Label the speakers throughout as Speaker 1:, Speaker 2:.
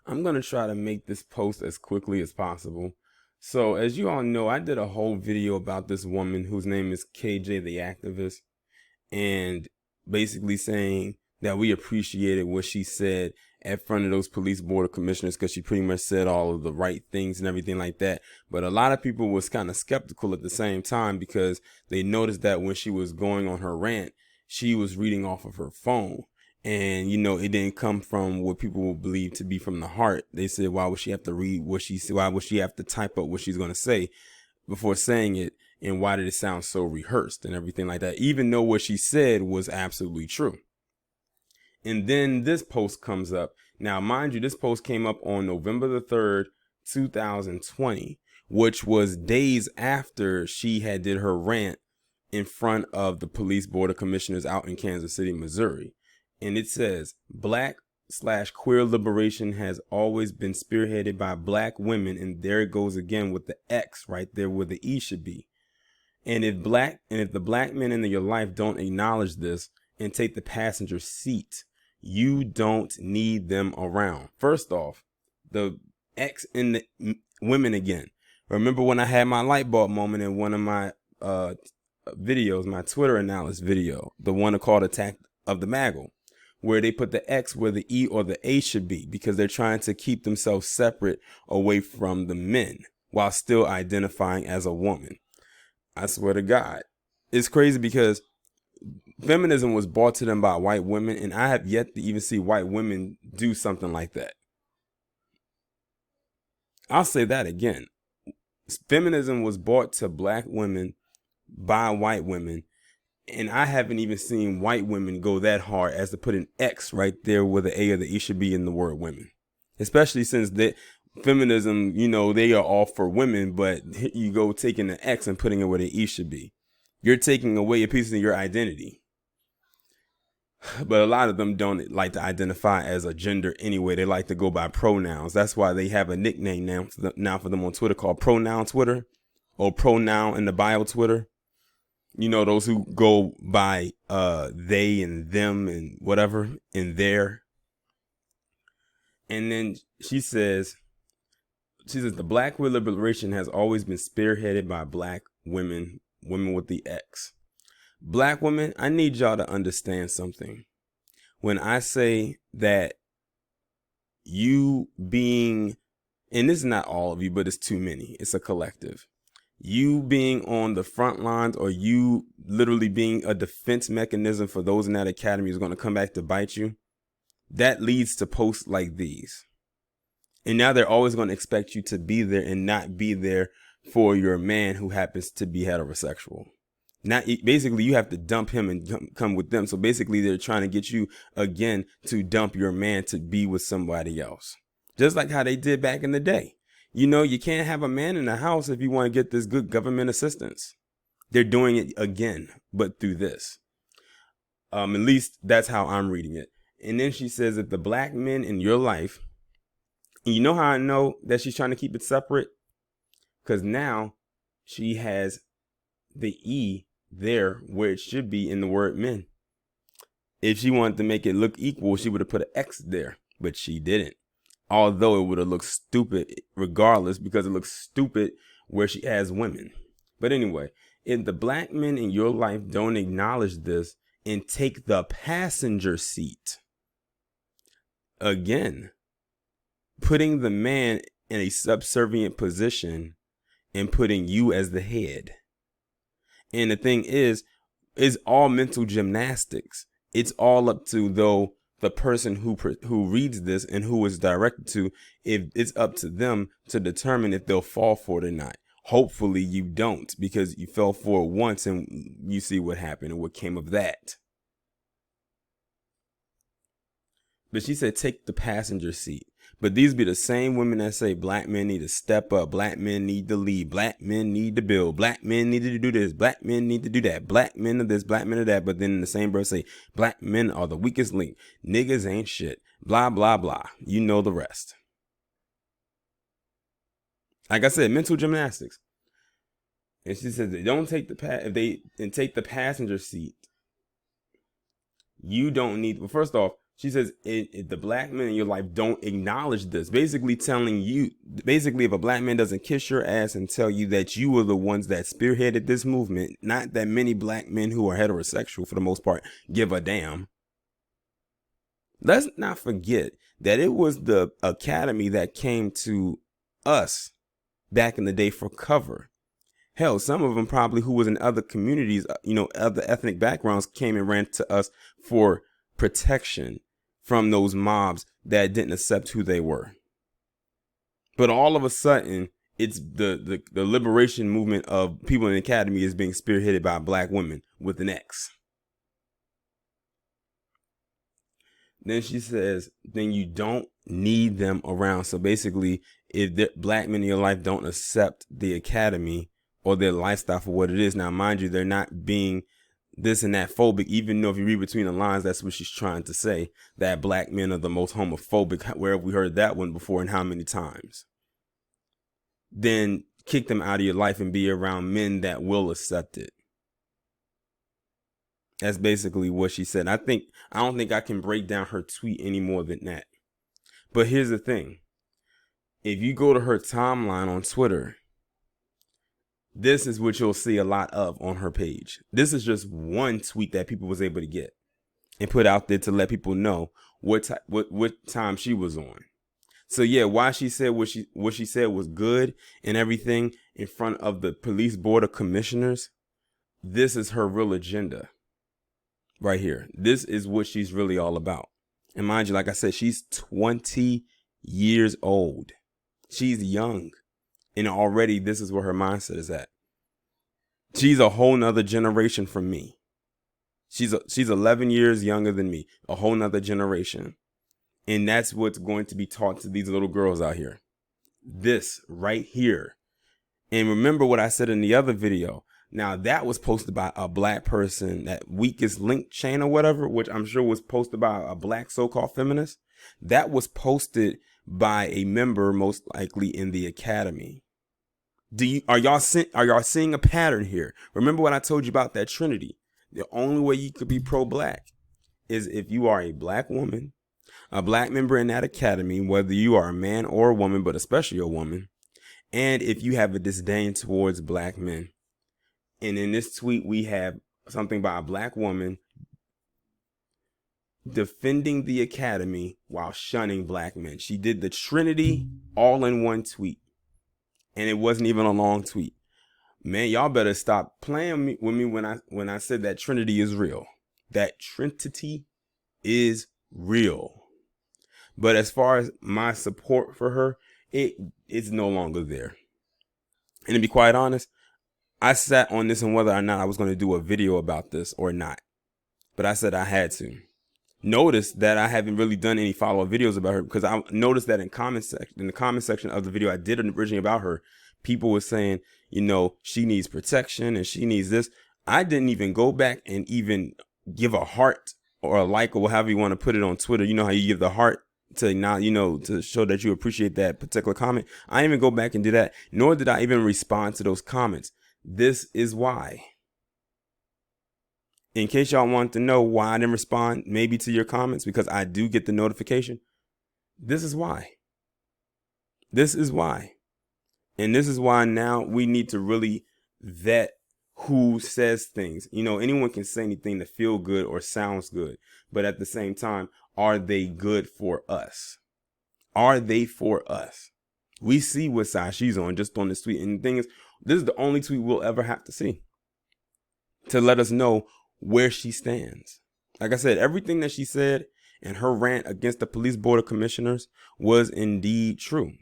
Speaker 1: I'm going to try to make this post as quickly as possible. So, as you all know, I did a whole video about this woman whose name is KJ the Activist, and basically saying that we appreciated what she said at front of those police board of commissioners because she pretty much said all of the right things and everything like that. But a lot of people was kind of skeptical at the same time because they noticed that when she was going on her rant, she was reading off of her phone. And, it didn't come from what people will believe to be from the heart. They said, why would she have to read what she said? Why would she have to type up what she's going to say before saying it? And why did it sound so rehearsed and everything like that? Even though what she said was absolutely true. And then this post comes up. Now, mind you, this post came up on November the 3rd, 2020, which was days after she had did her rant in front of the police board of commissioners out in Kansas City, Missouri. And it says, Black/queer liberation has always been spearheaded by Black women. And there it goes again with the X right there where the E should be. And if the Black men in your life don't acknowledge this and take the passenger seat, you don't need them around. First off, the X in the women again. Remember when I had my light bulb moment in one of my videos, my Twitter analysis video, the one called Attack of the Maggle, where they put the X where the E or the A should be because they're trying to keep themselves separate away from the men while still identifying as a woman. I swear to God. It's crazy because feminism was brought to them by white women, and I have yet to even see white women do something like that. I'll say that again. Feminism was brought to Black women by white women, and I haven't even seen white women go that hard as to put an X right there where the A or the E should be in the word women. Especially since feminism, they are all for women, but you go taking the X and putting it where the E should be. You're taking away a piece of your identity. But a lot of them don't like to identify as a gender anyway. They like to go by pronouns. That's why they have a nickname now for them on Twitter called Pronoun Twitter or Pronoun in the Bio Twitter. Those who go by they and them and whatever in there. And then she says, the Black queer liberation has always been spearheaded by Black women with the X. Black women, I need y'all to understand something. When I say that you being, and this is not all of you, but it's too many. It's a collective. You being on the front lines or you literally being a defense mechanism for those in that academy is going to come back to bite you. That leads to posts like these. And now they're always going to expect you to be there and not be there for your man who happens to be heterosexual. Now, basically, you have to dump him and come with them. So basically, they're trying to get you again to dump your man to be with somebody else. Just like how they did back in the day. You can't have a man in the house if you want to get this good government assistance. They're doing it again, but through this. At least that's how I'm reading it. And then she says that the Black men in your life, and you know how I know that she's trying to keep it separate? Because now she has the E there where it should be in the word men. If she wanted to make it look equal, she would have put an X there, but she didn't. Although it would have looked stupid regardless, because it looks stupid where she has women. But anyway, if the Black men in your life don't acknowledge this and take the passenger seat, again, putting the man in a subservient position and putting you as the head. And the thing is, it's all mental gymnastics. It's all up to, though, the person who reads this and who is directed to, if it's up to them to determine if they'll fall for it or not. Hopefully you don't, because you fell for it once and you see what happened and what came of that. But she said, take the passenger seat. But these be the same women that say Black men need to step up. Black men need to lead. Black men need to build. Black men need to do this. Black men need to do that. Black men are this. Black men are that. But then in the same breath say Black men are the weakest link. Niggas ain't shit. Blah, blah, blah. You know the rest. Like I said, mental gymnastics. And she said they don't take take the passenger seat. You don't need. Well, first off, She says, the black men in your life don't acknowledge this. Basically telling you, if a black man doesn't kiss your ass and tell you that you were the ones that spearheaded this movement, not that many black men who are heterosexual for the most part give a damn. Let's not forget that it was the academy that came to us back in the day for cover. Hell, some of them probably who was in other communities, other ethnic backgrounds came and ran to us for protection from those mobs that didn't accept who they were. But all of a sudden, it's the liberation movement of people in the academy is being spearheaded by black women with an X. Then she says, then you don't need them around. So basically, if the black men in your life don't accept the academy or their lifestyle for what it is. Now, mind you, they're not being this and that phobic, even though if you read between the lines, that's what she's trying to say, that black men are the most homophobic. Where have we heard that one before and how many times? Then kick them out of your life and be around men that will accept it. That's basically what she said. I don't think I can break down her tweet any more than that. But here's the thing. If you go to her timeline on Twitter, this is what you'll see a lot of on her page. This is just one tweet that people was able to get and put out there to let people know what time she was on. So yeah, why she said what she said was good and everything in front of the police board of commissioners. This is her real agenda right here. This is what she's really all about. And mind you, like I said, she's 20 years old. She's young. And already this is where her mindset is at. She's a whole nother generation from me. She's 11 years younger than me, a whole nother generation. And that's what's going to be taught to these little girls out here. This right here. And remember what I said in the other video. Now that was posted by a black person, that weakest link chain or whatever, which I'm sure was posted by a black so-called feminist. That was posted by a member, most likely in the academy. Are y'all seeing a pattern here? Remember what I told you about that Trinity? The only way you could be pro-black is if you are a black woman, a black member in that academy, whether you are a man or a woman, but especially a woman, and if you have a disdain towards black men. And in this tweet, we have something by a black woman defending the academy while shunning black men. She did the Trinity all in one tweet. And it wasn't even a long tweet. Man, y'all better stop playing with me when I said that Trinity is real. That Trinity is real. But as far as my support for her, it's no longer there. And to be quite honest, I sat on this and whether or not I was going to do a video about this or not. But I said I had to. Notice that I haven't really done any follow-up videos about her, because I noticed that in the comment section of the video I did originally about her, people were saying, she needs protection and she needs this. I didn't even go back and even give a heart or a like or however you want to put it on Twitter. You know how you give the heart to not, to show that you appreciate that particular comment. I didn't even go back and do that, nor did I even respond to those comments. This is why. In case y'all want to know why I didn't respond maybe to your comments, because I do get the notification. This is why. This is why. And this is why now we need to really vet who says things. Anyone can say anything to feel good or sounds good. But at the same time, are they good for us? Are they for us? We see what side she's on just on this tweet. And the thing is, this is the only tweet we'll ever have to see to let us know where she stands. Like I said, everything that she said in her rant against the police board of commissioners was indeed true.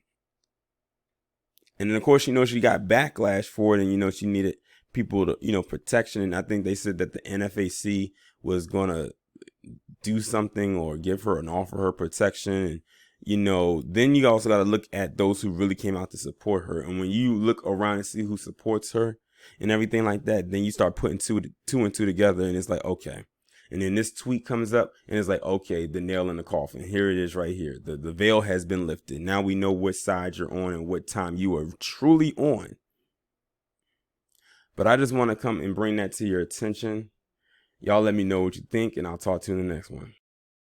Speaker 1: And then, of course, she got backlash for it. And, she needed people to, protection. And I think they said that the NFAC was going to do something or give her and offer her protection. And, then you also got to look at those who really came out to support her. And when you look around and see who supports her and everything like that, then you start putting two and two together. And it's like, okay. And then this tweet comes up and it's like, okay, the nail in the coffin. Here it is right here. The veil has been lifted. Now we know what side you're on and what time you are truly on. But I just want to come and bring that to your attention. Y'all let me know what you think, and I'll talk to you in the next one.